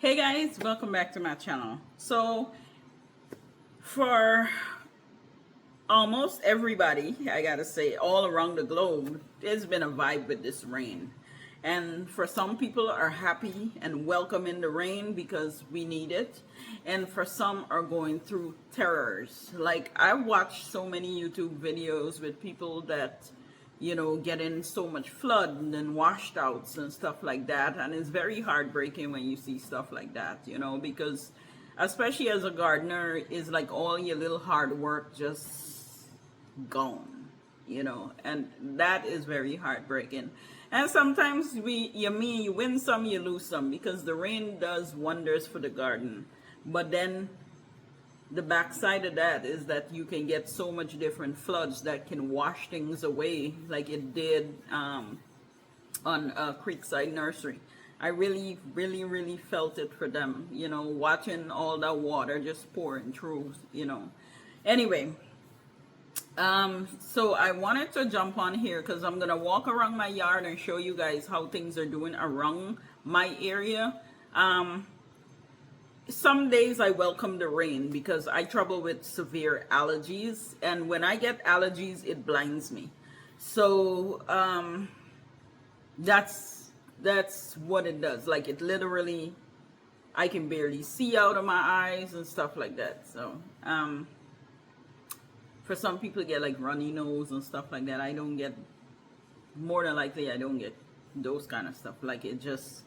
Hey guys, welcome back to my channel. So for almost everybody, I gotta say, all around the globe, there's been a vibe with this rain. And for some people are happy and welcoming the rain because we need it. And for some are going through terrors. Like I watched so many YouTube videos with people that getting so much flood and washed outs and stuff like that. And it's very heartbreaking when you see stuff like that, because especially as a gardener, it's like all your little hard work just gone, and that is very heartbreaking. And sometimes you win some, you lose some, because the rain does wonders for the garden. But then the backside of that is that you can get so much different floods that can wash things away, like it did on Creekside Nursery. I really, really, really felt it for them, watching all that water just pouring through, Anyway, so I wanted to jump on here because I'm gonna walk around my yard and show you guys how things are doing around my area. Some days I welcome the rain because I trouble with severe allergies, and when I get allergies, it blinds me. So that's what it does. Like it literally, I can barely see out of my eyes and stuff like that. So for some people get like runny nose and stuff like that. I don't get, more than likely I don't get those kind of stuff. Like it just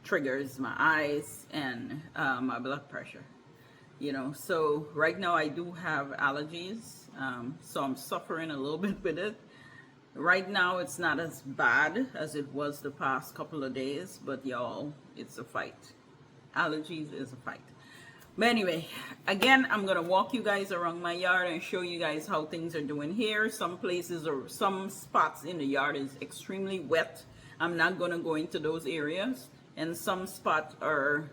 triggers my eyes and my blood pressure, so right now I do have allergies, so I'm suffering a little bit with it. Right now it's not as bad as it was the past couple of days, but y'all, it's a fight. Allergies is a fight. But anyway, again, I'm gonna walk you guys around my yard and show you guys how things are doing here. Some places or some spots in the yard is extremely wet. I'm not gonna go into those areas. And some spots are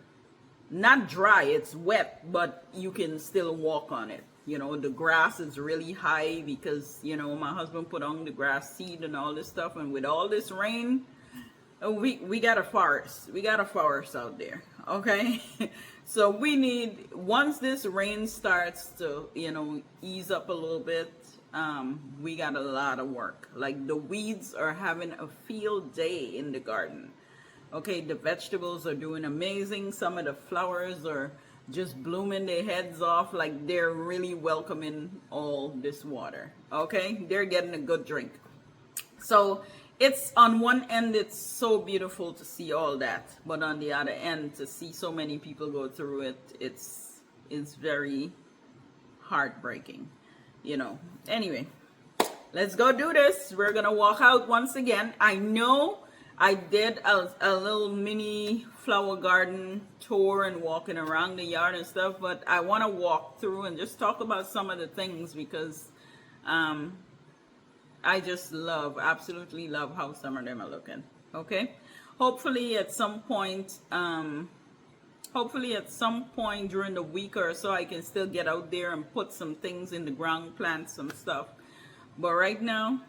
not dry, it's wet, but you can still walk on it. The grass is really high because, my husband put on the grass seed and all this stuff. And with all this rain, we got a forest. We got a forest out there, okay? So we need, once this rain starts to, ease up a little bit, we got a lot of work. Like the weeds are having a field day in the garden. Okay, the vegetables are doing amazing. Some of the flowers are just blooming their heads off, like they're really welcoming all this water. Okay, they're getting a good drink. So it's on one end, it's so beautiful to see all that, but on the other end, to see so many people go through it, it's very heartbreaking, Anyway, let's go do this. We're gonna walk out once again. I know I did a little mini flower garden tour and walking around the yard and stuff, but I want to walk through and just talk about some of the things because I just absolutely love how some of them are looking. Okay, hopefully at some point during the week or so, I can still get out there and put some things in the ground, plant some stuff. But right now,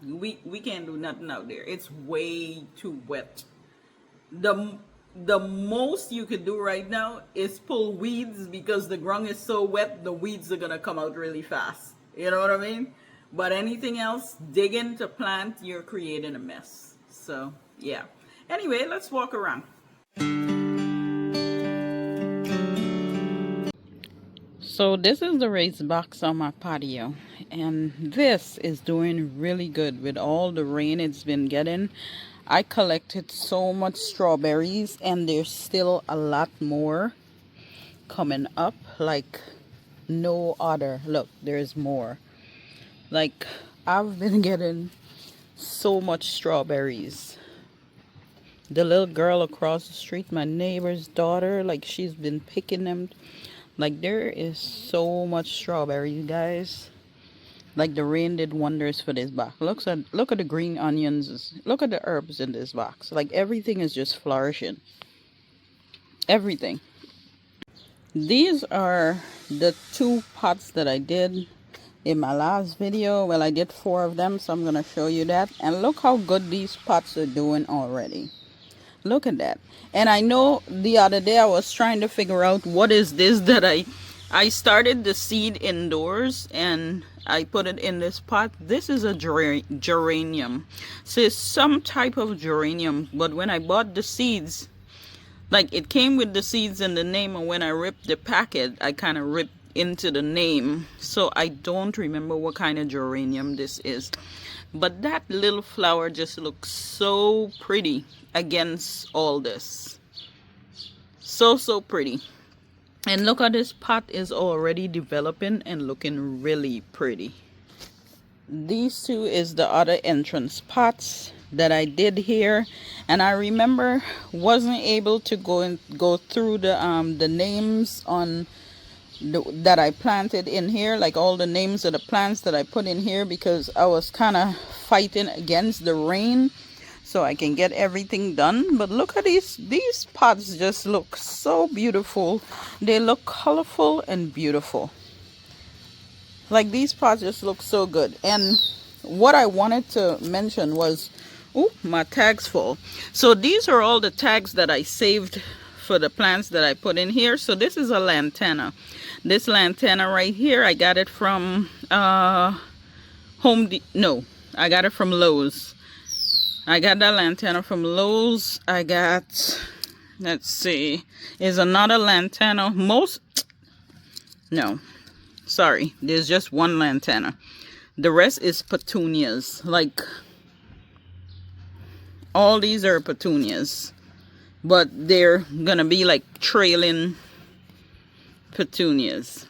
we can't do nothing out there. It's way too wet. The most you could do right now is pull weeds because the ground is so wet, the weeds are gonna come out really fast. You know what I mean? But anything else, digging to plant, you're creating a mess. So yeah. Anyway, let's walk around. So this is the raised box on my patio, and this is doing really good with all the rain it's been getting. I collected so much strawberries, and there's still a lot more coming up like no other. Look, there's more. Like I've been getting so much strawberries. The little girl across the street, my neighbor's daughter, like she's been picking them. Like there is so much strawberries, guys. Like the rain did wonders for this box. Look at the green onions. Look at the herbs in this box. Like everything is just flourishing. Everything. These are the 2 pots that I did in my last video. Well, I did 4 of them, so I'm gonna show you that. And look how good these pots are doing already. Look at that. And I know the other day I was trying to figure out what is this that I started the seed indoors and I put it in this pot. This is a geranium. So it's some type of geranium, but when I bought the seeds, like it came with the seeds and the name, and when I ripped the packet, I kind of ripped into the name. So I don't remember what kind of geranium this is. But that little flower just looks so pretty against all this. So pretty. And look how this pot is already developing and looking really pretty. These two is the other entrance pots that I did here, and I remember wasn't able to go through the names on that I planted in here, like all the names of the plants that I put in here, because I was kind of fighting against the rain so I can get everything done. But look at these pots, just look so beautiful. They look colorful and beautiful. Like these pots just look so good. And what I wanted to mention was, oh, my tags full. So these are all the tags that I saved for the plants that I put in here. So this is a lantana. This lantana right here, I got it from I got it from Lowe's. I got that lantana from Lowe's. I got, let's see, is another lantana. Sorry, there's just one lantana. The rest is petunias. Like, all these are petunias, but they're gonna be like trailing petunias.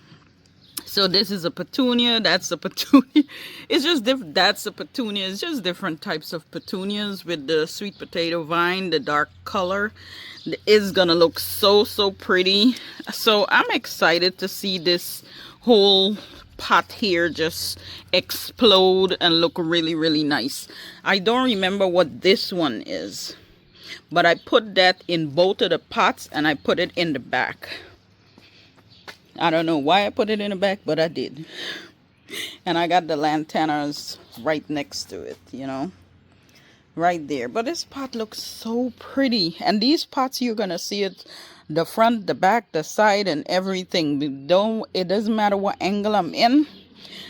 So this is a petunia, that's a petunia. It's just different. That's a petunia. It's just different types of petunias with the sweet potato vine, the dark color. It's gonna look so pretty. So I'm excited to see this whole pot here just explode and look really nice. I don't remember what this one is, but I put that in both of the pots and I put it in the back. I don't know why I put it in the back, but I did. And I got the lantanas right next to it, you know, right there. But this pot looks so pretty. And these pots, you're gonna see it, the front, the back, the side, and everything. It doesn't matter what angle I'm in,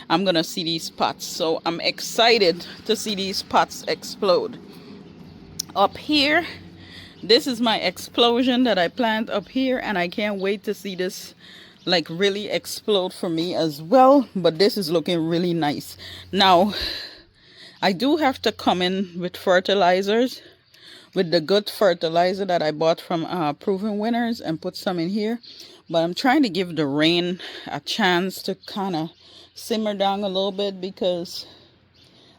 I'm gonna see these pots. So I'm excited to see these pots explode. Up here, this is my explosion that I planted up here, and I can't wait to see this like really explode for me as well. But this is looking really nice. Now I do have to come in with fertilizers, with the good fertilizer that I bought from Proven Winners, and put some in here. But I'm trying to give the rain a chance to kind of simmer down a little bit, because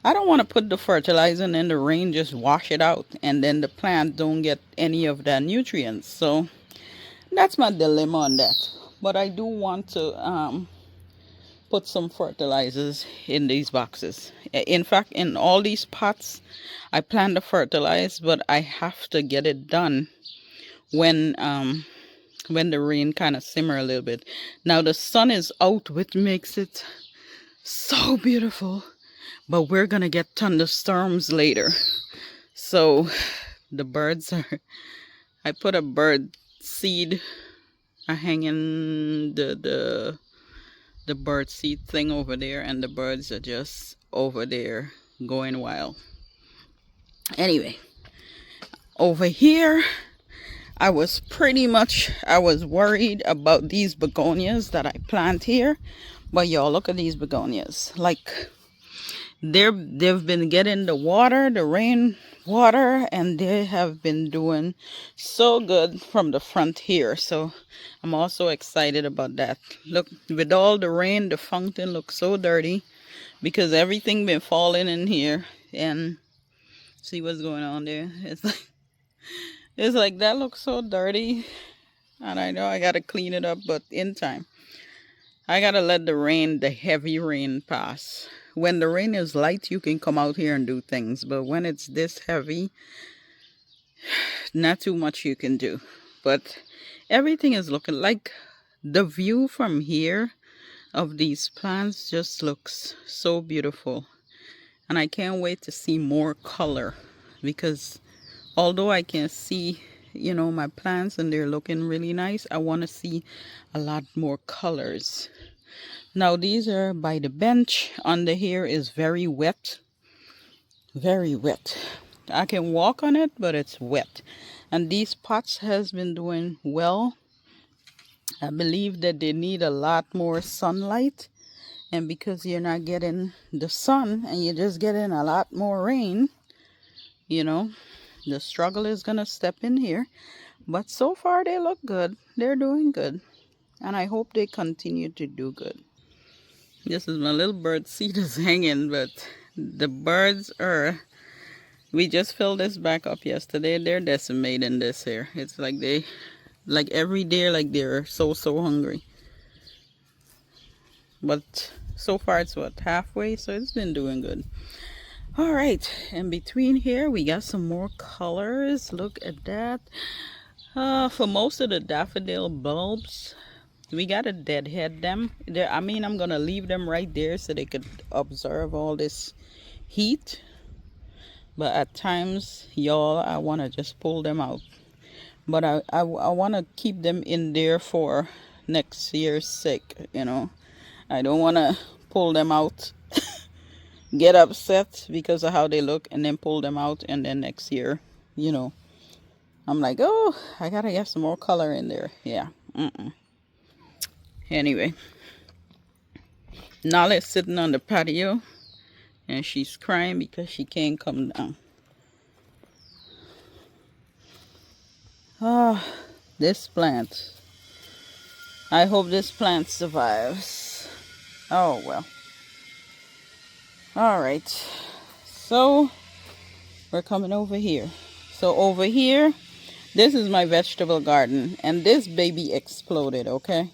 I don't want to put the fertilizer and then the rain just wash it out and then the plant don't get any of that nutrients. So that's my dilemma on that. But I do want to put some fertilizers in these boxes. In fact, in all these pots, I plan to fertilize, but I have to get it done when the rain kind of simmer a little bit. Now the sun is out, which makes it so beautiful. But we're gonna get thunderstorms later. So the birds are, I put a bird seed, hanging the bird seed thing over there, and the birds are just over there going wild. Anyway, over here I was worried about these begonias that I plant here. But y'all, look at these begonias. Like, they've been getting the rain water, and they have been doing so good from the front here. So I'm also excited about that. Look, with all the rain, the fountain looks so dirty because everything been falling in here. And see what's going on there. It's like that looks so dirty, and I know I gotta clean it up, but in time. I gotta let the heavy rain pass. When the rain is light, you can come out here and do things. But when it's this heavy, not too much you can do. But everything is looking like the view from here of these plants just looks so beautiful. And I can't wait to see more color, because although I can see, you know, my plants and they're looking really nice, I want to see a lot more colors. Now these are by the bench. Under here is very wet. Very wet. I can walk on it, but it's wet. And these pots has been doing well. I believe that they need a lot more sunlight. And because you're not getting the sun and you're just getting a lot more rain, you know, the struggle is going to step in here. But so far they look good. They're doing good. And I hope they continue to do good. This is my little bird seed is hanging, but the birds are... We just filled this back up yesterday. They're decimating this here. It's like they... Like every day, like they're so hungry. But so far it's what, halfway, so it's been doing good. All right, in between here we got some more colors. Look at that. For most of the daffodil bulbs, we gotta deadhead them. I mean, I'm gonna leave them right there so they could absorb all this heat, but at times, y'all, I want to just pull them out. But I want to keep them in there for next year's sake, you know. I don't want to pull them out, get upset because of how they look, and then pull them out, and then next year, you know, I'm like, oh, I gotta get some more color in there. Yeah. Anyway, Nala's sitting on the patio, and she's crying because she can't come down. Oh, this plant. I hope this plant survives. Oh, well. All right. So, we're coming over here. So, over here, this is my vegetable garden. And this baby exploded, okay?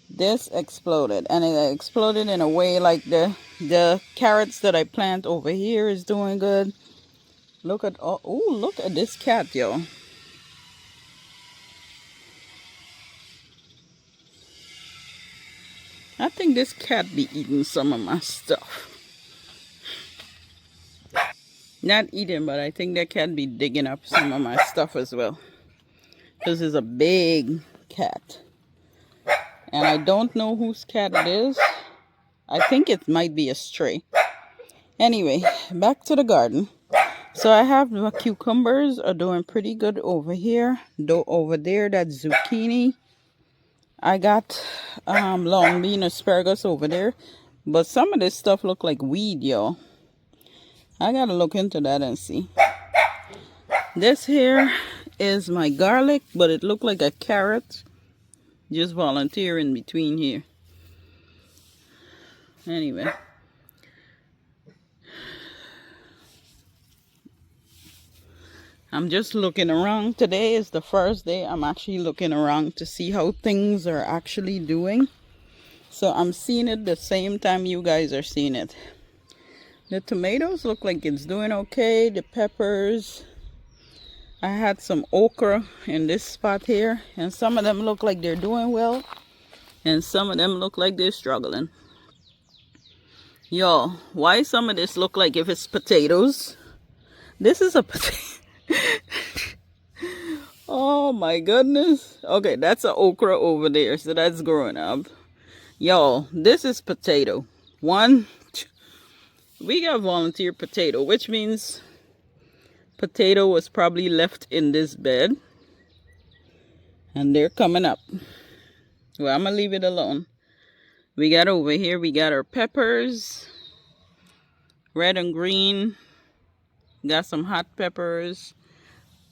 This exploded. And it exploded in a way like the carrots that I plant over here is doing good. Look at, oh, look at this cat, yo. I think this cat be eating some of my stuff. Not eating, but I think that cat be digging up some of my stuff as well. Because it's a big cat. And I don't know whose cat it is. I think it might be a stray. Anyway, back to the garden. So I have the cucumbers are doing pretty good over here. Though over there, that's zucchini. I got long bean asparagus over there. But some of this stuff look like weed, y'all. I gotta look into that and see. This here is my garlic, but it looked like a carrot. Just volunteering between here. Anyway. I'm just looking around. Today is the first day I'm actually looking around to see how things are actually doing. So I'm seeing it the same time you guys are seeing it. The tomatoes look like it's doing okay. The peppers. I had some okra in this spot here. And some of them look like they're doing well. And some of them look like they're struggling. Y'all, why some of this look like if it's potatoes? This is a potato. Oh my goodness. Okay, that's an okra over there. So that's growing up. Y'all, this is potato. We got volunteer potato, which means potato was probably left in this bed. And they're coming up. Well, I'm going to leave it alone. We got over here, we got our peppers. Red and green. Got some hot peppers.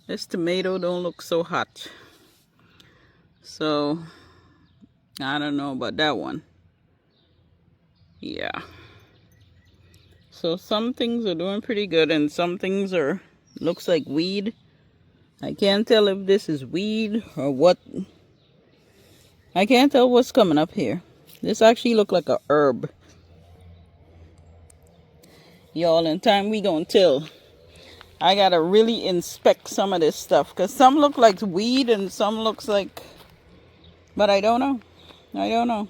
This tomato don't look so hot. So, I don't know about that one. Yeah. So some things are doing pretty good and some things are, looks like weed. I can't tell if this is weed or what. I can't tell what's coming up here. This actually look like a herb. Y'all, in time we gonna tell. I gotta really inspect some of this stuff because some look like weed and some looks like, but I don't know. I don't know.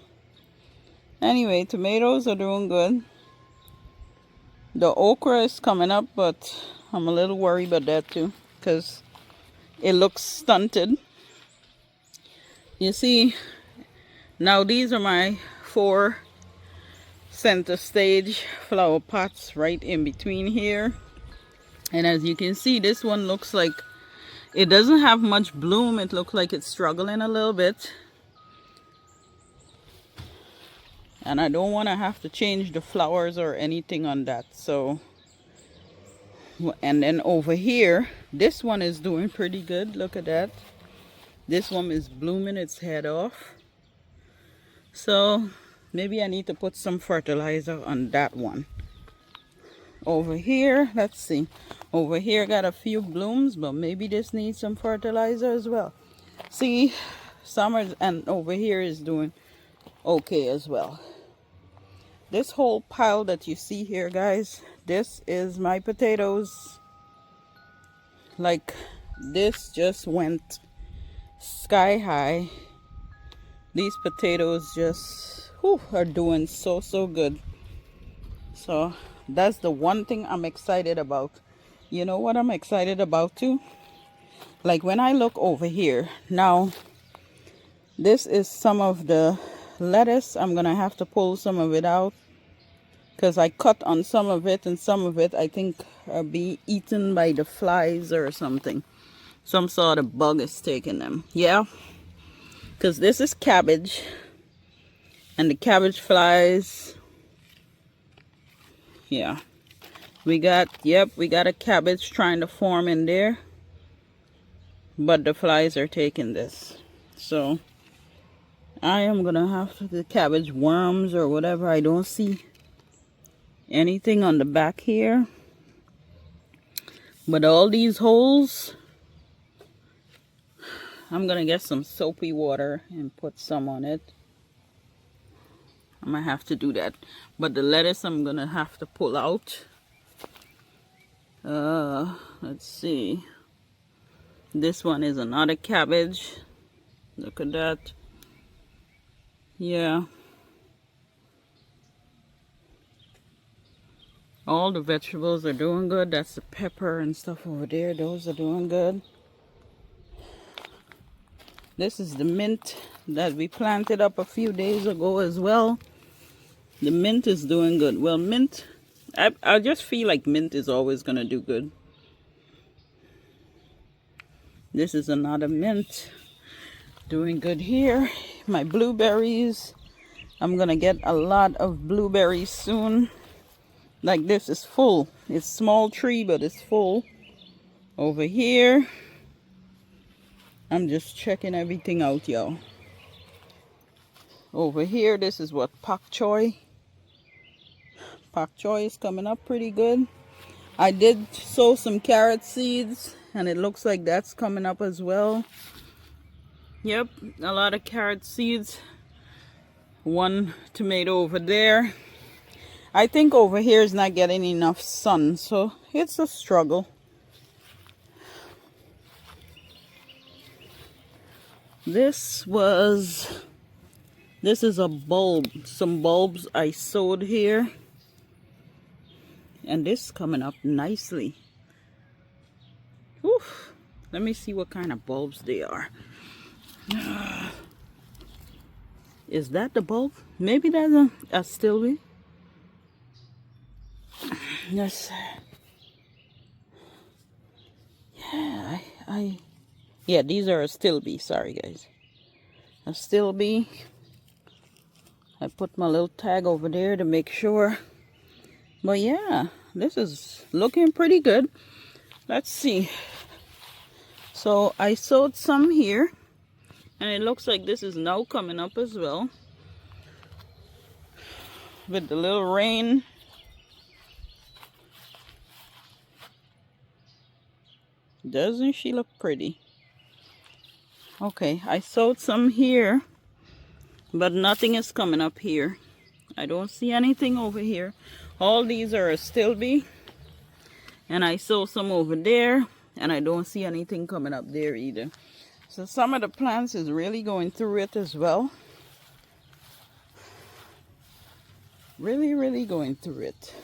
Anyway, tomatoes are doing good. The okra is coming up, but I'm a little worried about that too because it looks stunted. You see, now these are my 4 center stage flower pots right in between here. And as you can see, this one looks like it doesn't have much bloom. It looks like it's struggling a little bit. And I don't want to have to change the flowers or anything on that. So, and then over here, this one is doing pretty good. Look at that. This one is blooming its head off. So maybe I need to put some fertilizer on that one. Over here, let's see. Over here got a few blooms, but maybe this needs some fertilizer as well. See, summer and over here is doing okay as well. This whole pile that you see here, guys, this is my potatoes. Like, this just went sky high. These potatoes just are doing so good. So that's the one thing I'm excited about. You know what I'm excited about too? Like when I look over here, now this is some of the lettuce. I'm gonna have to pull some of it out because I cut on some of it, and some of it I think are being eaten by the flies or something. Some sort of bug is taking them. Yeah, because this is cabbage, and the cabbage flies. Yeah, we got a cabbage trying to form in there, but the flies are taking this. So I am gonna have to, the cabbage worms or whatever. I don't see anything on the back here, but all these holes, I'm gonna get some soapy water and put some on it. I'm gonna have to do that. But the lettuce I'm gonna have to pull out. Let's see. This one is another cabbage. Look at that. Yeah. All the vegetables are doing good. That's the pepper and stuff over there. Those are doing good. This is the mint that we planted up a few days ago as well. The mint is doing good. Well, mint, I just feel like mint is always going to do good. This is another mint doing good here. My blueberries, I'm going to get a lot of blueberries soon. Like this is full. It's small tree, but it's full. Over here, I'm just checking everything out, y'all. Over here, this is what pak choy. Pak choy is coming up pretty good. I did sow some carrot seeds, and it looks like that's coming up as well. Yep, a lot of carrot seeds. One tomato over there. I think over here is not getting enough sun, so it's a struggle. This is a bulb, some bulbs I sowed here, and this is coming up nicely. Oof. Let me see what kind of bulbs they are. Is that the bulb? Maybe that's a stilby. Yes. Yeah, yeah, these are a stilby. Sorry, guys. A stilby. I put my little tag over there to make sure. But yeah, this is looking pretty good. Let's see. So I sowed some here, and it looks like this is now coming up as well. With the little rain. Doesn't she look pretty? Okay, I sowed some here, but nothing is coming up here. I don't see anything over here. All these are a stilby, and I sowed some over there, and I don't see anything coming up there either. So some of the plants is really going through it as well. Really going through it.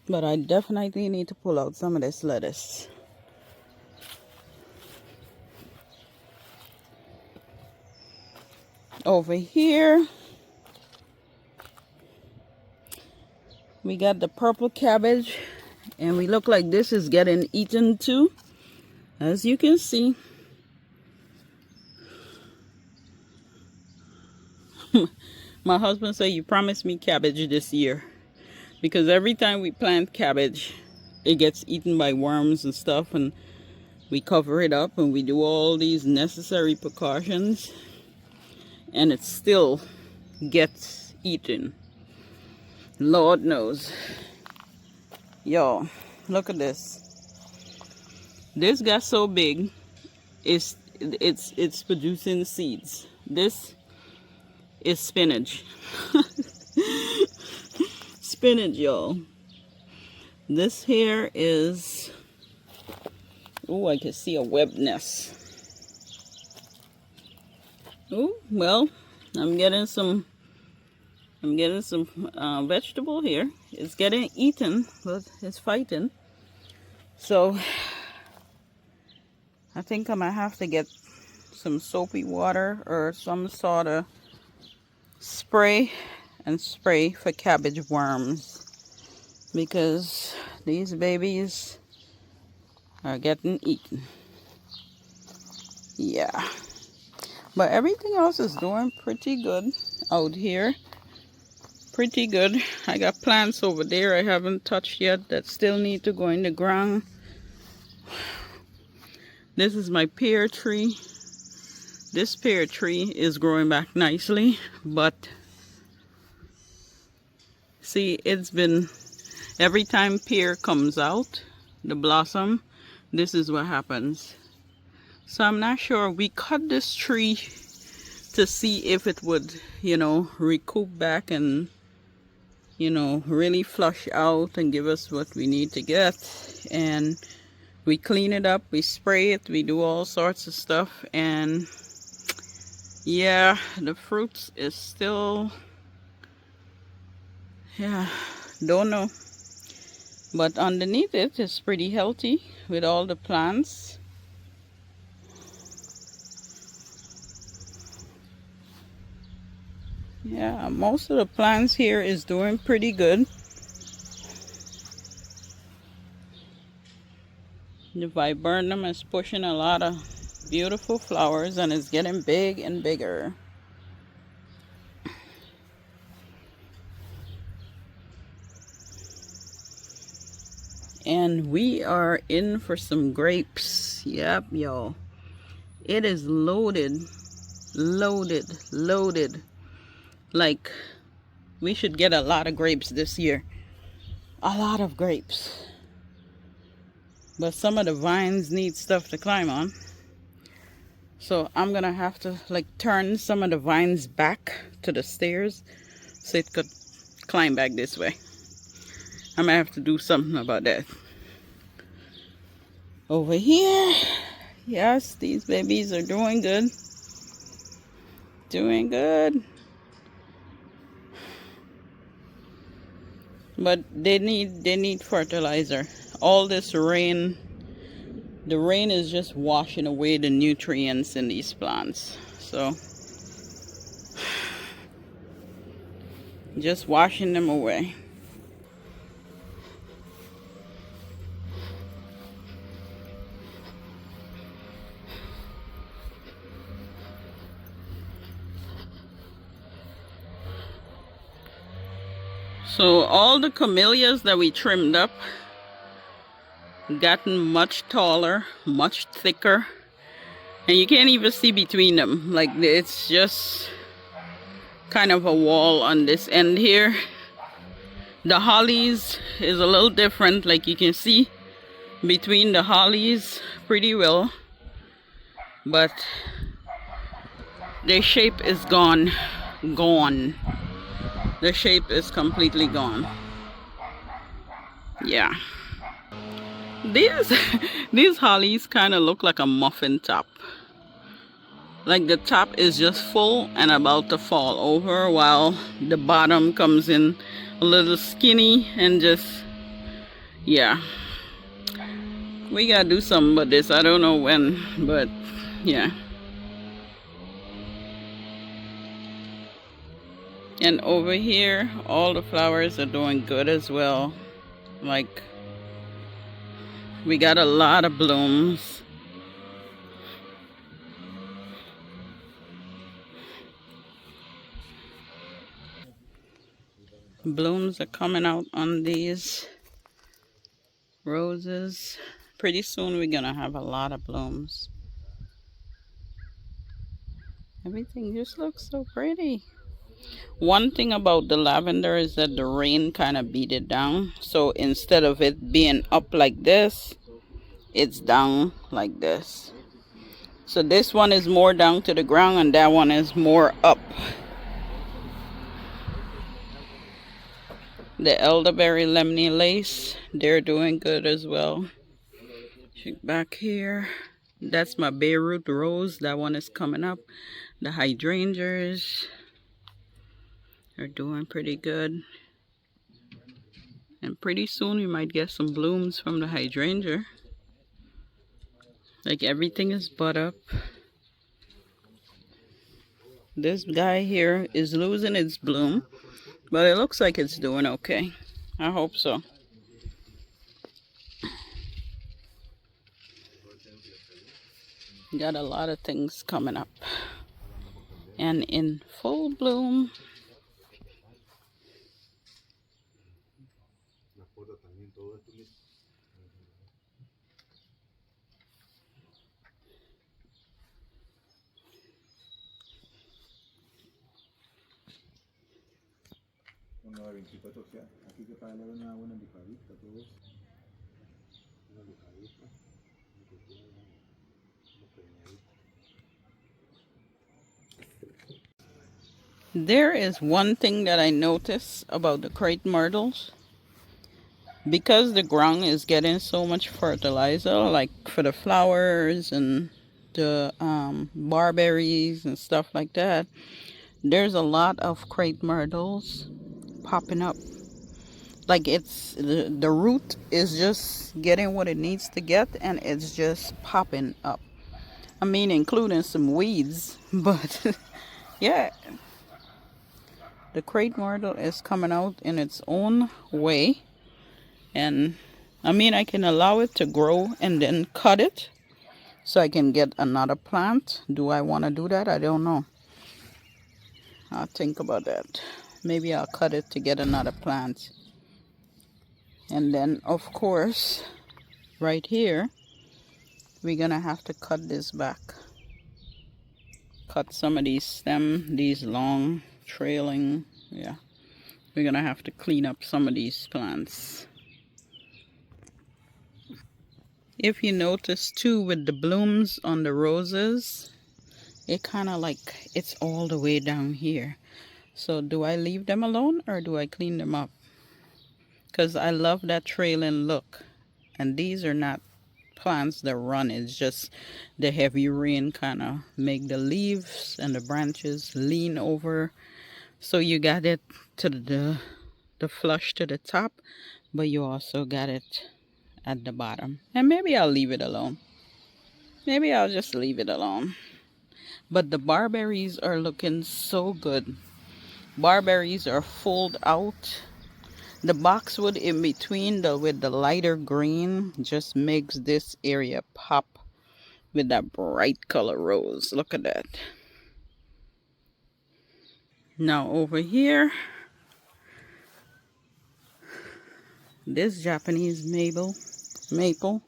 But I definitely need to pull out some of this lettuce. Over here, we got the purple cabbage, and we look like this is getting eaten too, as you can see. My husband said, you promised me cabbage this year, because every time we plant cabbage, it gets eaten by worms and stuff, and we cover it up and we do all these necessary precautions, and it still gets eaten. Lord knows. Y'all, look at this. This got so big, it's producing seeds. This is spinach. Spinach, y'all. This here is, oh, I can see a web nest. Oh, well, I'm getting some vegetable here. It's getting eaten, but it's fighting. So I think I might have to get some soapy water or some sort of spray for cabbage worms, because these babies are getting eaten. Yeah, but everything else is doing pretty good out here. Pretty good. I got plants over there I haven't touched yet that still need to go in the ground. This is my pear tree. This pear tree is growing back nicely, but see, it's been, every time pear comes out, the blossom, this is what happens. So I'm not sure. We cut this tree to see if it would, you know, recoup back and, you know, really flush out and give us what we need to get. And we clean it up, we spray it, we do all sorts of stuff, and yeah, the fruits is still, yeah, don't know. But underneath it is pretty healthy with all the plants. Yeah, most of the plants here is doing pretty good. The viburnum is pushing a lot of beautiful flowers and it's getting big and bigger. And we are in for some grapes. Yep, y'all. It is loaded, loaded, loaded. Like, we should get a lot of grapes this year. A lot of grapes. But some of the vines need stuff to climb on. So I'm gonna have to like turn some of the vines back to the stairs so it could climb back this way. I might have to do something about that. Over here, yes, these babies are doing good. Doing good. But they need fertilizer. All this rain, the rain is just washing away the nutrients in these plants. So just washing them away. So all the camellias that we trimmed up gotten much taller, much thicker, and you can't even see between them. Like, it's just kind of a wall on this end here. The hollies is a little different. Like, you can see between the hollies pretty well, but their shape is gone. The shape is completely gone. Yeah. These hollies kind of look like a muffin top. Like the top is just full and about to fall over, while the bottom comes in a little skinny and just Yeah, we gotta do something about this. I don't know when, but yeah. And over here, all the flowers are doing good as well. Like, we got a lot of blooms. Blooms are coming out on these roses. Pretty soon we're gonna have a lot of blooms. Everything just looks so pretty. One thing about the lavender is that the rain kind of beat it down. So instead of it being up like this, it's down like this. So this one is more down to the ground and that one is more up. The elderberry lemony lace, they're doing good as well. Check back here. That's my Beirut rose. That one is coming up. The hydrangeas are doing pretty good. And pretty soon we might get some blooms from the hydrangea. Like everything is bud up. This guy here is losing its bloom, but it looks like it's doing okay. I hope so. Got a lot of things coming up and in full bloom. There is one thing that I notice about the crepe myrtles. Because the ground is getting so much fertilizer, like for the flowers and the barberries and stuff like that, there's a lot of crepe myrtles popping up. Like it's the root is just getting what it needs to get and it's just popping up. I mean, including some weeds, but yeah, the crepe myrtle is coming out in its own way. And I mean, I can allow it to grow and then cut it so I can get another plant. Do I want to do that? I don't know. I'll think about that. Maybe I'll cut it to get another plant. And then, of course, right here, we're going to have to cut this back. Cut some of these stems, these long, trailing. Yeah, we're going to have to clean up some of these plants. If you notice too, with the blooms on the roses, it kind of like it's all the way down here. So do I leave them alone or do I clean them up? Because I love that trailing look. And these are not plants that run. It's just the heavy rain kind of make the leaves and the branches lean over. So you got it to the flush to the top, but you also got it at the bottom. And maybe I'll leave it alone. Maybe I'll just leave it alone. But the barberries are looking so good. Barberries are fulled out. The boxwood in between with the lighter green just makes this area pop with that bright color rose. Look at that. Now over here, this Japanese maple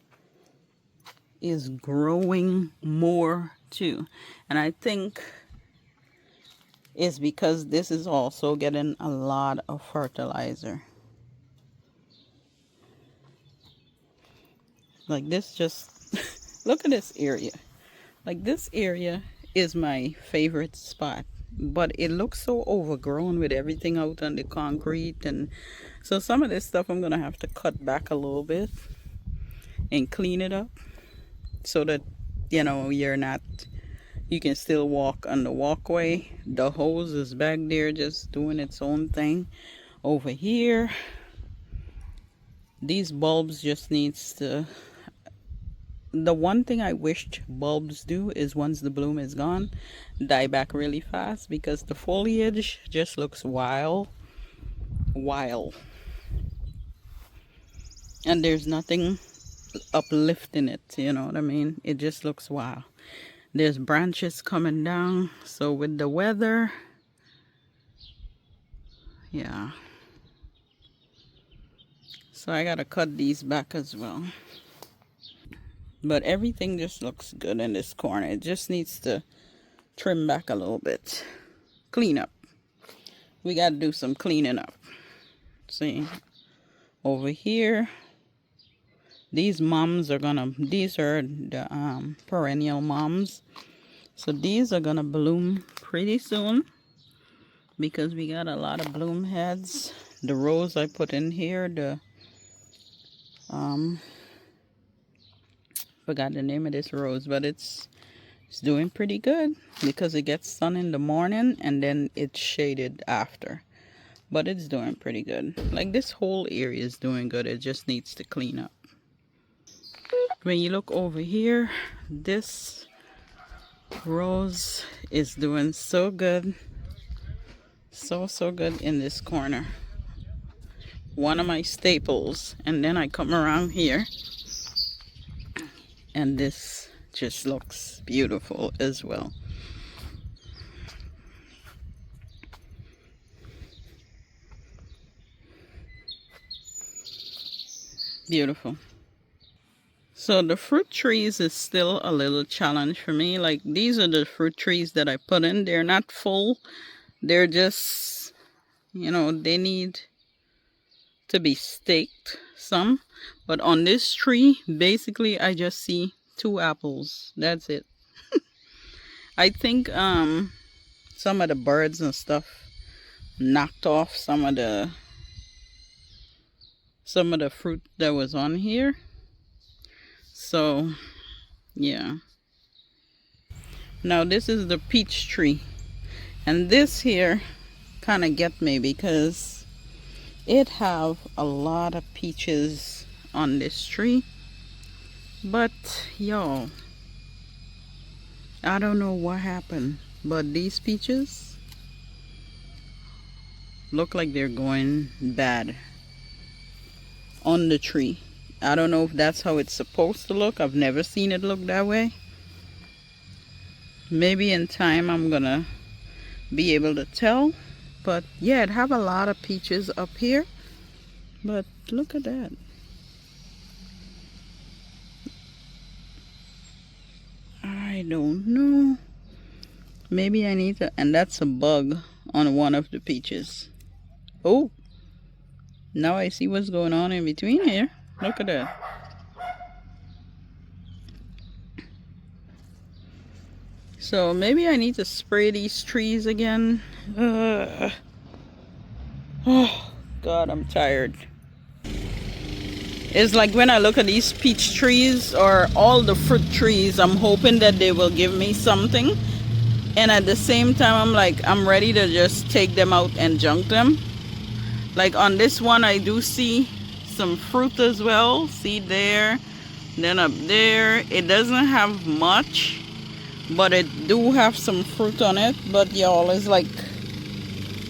is growing more too. And I think it's because this is also getting a lot of fertilizer. Like this just, look at this area. Like this area is my favorite spot. But it looks so overgrown with everything out on the concrete. And so some of this stuff I'm going to have to cut back a little bit and clean it up. So that, you know, you can still walk on the walkway. The hose is back there just doing its own thing. Over here, These bulbs just needs to, the one thing I wished bulbs do is once the bloom is gone, die back really fast, because the foliage just looks wild. And there's nothing uplifting it, you know what I mean? It just looks wild. There's branches coming down, so with the weather, yeah. So I gotta cut these back as well. But everything just looks good in this corner. It just needs to trim back a little bit. Clean up. We gotta do some cleaning up. See, over here, these mums are gonna, these are the perennial mums. So these are gonna bloom pretty soon, because we got a lot of bloom heads. The rose I put in here, the forgot the name of this rose, but it's doing pretty good because it gets sun in the morning and then it's shaded after. But it's doing pretty good. Like, this whole area is doing good. It just needs to clean up. When you look over here, this rose is doing so good. So good in this corner. One of my staples. And then I come around here, and this just looks beautiful as well. Beautiful. So the fruit trees is still a little challenge for me. Like, these are the fruit trees that I put in. They're not full. They're just, you know, they need to be staked some. But on this tree, basically I just see 2 apples. That's it. I think some of the birds and stuff knocked off some of the fruit that was on here. So yeah. Now this is the peach tree, and this here kind of get me because it have a lot of peaches on this tree. But y'all, I don't know what happened, but these peaches look like they're going bad on the tree. I don't know if that's how it's supposed to look. I've never seen it look that way. Maybe in time I'm gonna be able to tell. But yeah, it have a lot of peaches up here. But look at that. I don't know. Maybe I need to, and that's a bug on one of the peaches. Oh, now I see what's going on in between here. Look at that. So maybe I need to spray these trees again. Oh God, I'm tired. It's like when I look at these peach trees or all the fruit trees, I'm hoping that they will give me something. And at the same time, I'm like, I'm ready to just take them out and junk them. Like on this one, I do see some fruit as well. See there, then up there. It doesn't have much, but it do have some fruit on it. But y'all, it's like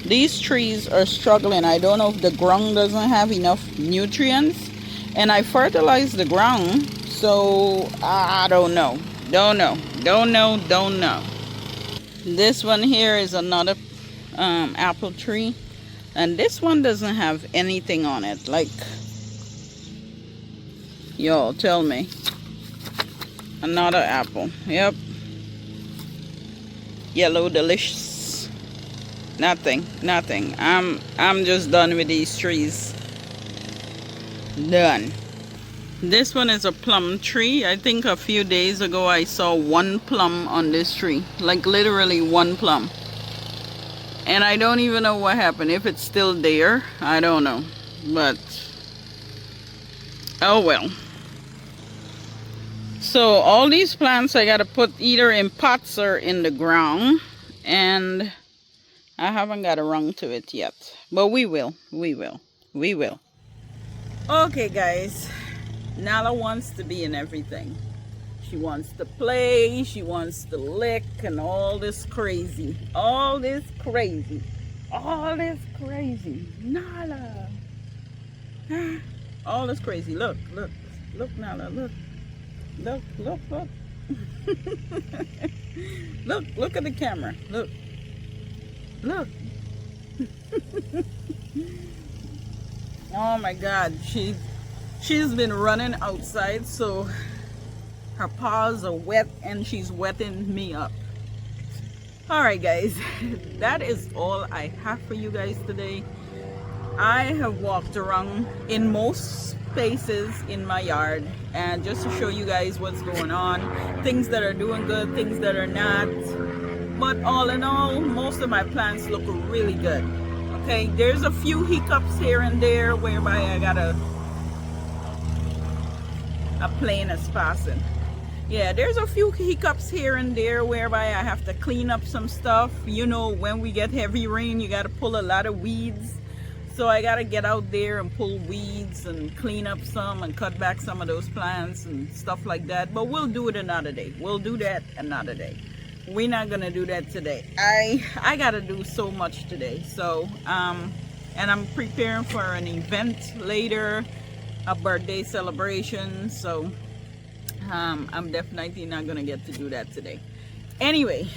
these trees are struggling. I don't know if the ground doesn't have enough nutrients, and I fertilize the ground, so I don't know. Don't know. This one here is another apple tree, and this one doesn't have anything on it. Like, y'all tell me. Another apple. Yep. Yellow delicious. Nothing. I'm just done with these trees. Done. This one is a plum tree. I think a few days ago I saw 1 plum on this tree. Like literally 1 plum. And I don't even know what happened. If it's still there, I don't know. But oh well. So all these plants I gotta put either in pots or in the ground. And I haven't got around to it yet. But we will. Okay, guys, Nala wants to be in everything. She wants to play, she wants to lick, and all this crazy. All this crazy. All this crazy. Nala. All this crazy. Look, look. Look, Nala, look. Look, look, look. Look at the camera. Look. Look. Oh my God. She's been running outside, so her paws are wet and she's wetting me up. All right, guys, that is all I have for you guys today. I have walked around in most spaces in my yard, and just to show you guys what's going on, things that are doing good, things that are not. But all in all, most of my plants look really good. Okay, there's a few hiccups here and there whereby I got a plane is passing. Yeah, there's a few hiccups here and there whereby I have to clean up some stuff. You know, when we get heavy rain, you got to pull a lot of weeds. So I got to get out there and pull weeds and clean up some and cut back some of those plants and stuff like that. But we'll do it another day. We'll do that another day. We're not going to do that today. I got to do so much today. So, and I'm preparing for an event later, a birthday celebration. So I'm definitely not gonna get to do that today. Anyway,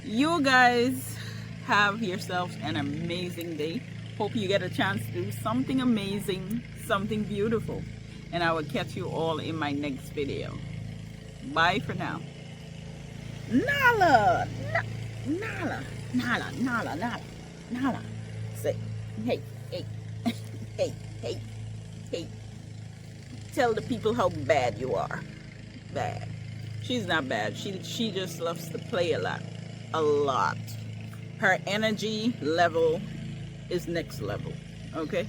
you guys have yourselves an amazing day. Hope you get a chance to do something amazing, something beautiful, and I will catch you all in my next video. Bye for now. Nala, Nala, Nala, Nala, Nala, Nala. Say, hey, hey, hey, hey, hey. Tell the people how bad you are. Bad. She's not bad. She just loves to play a lot. A lot. Her energy level is next level. Okay?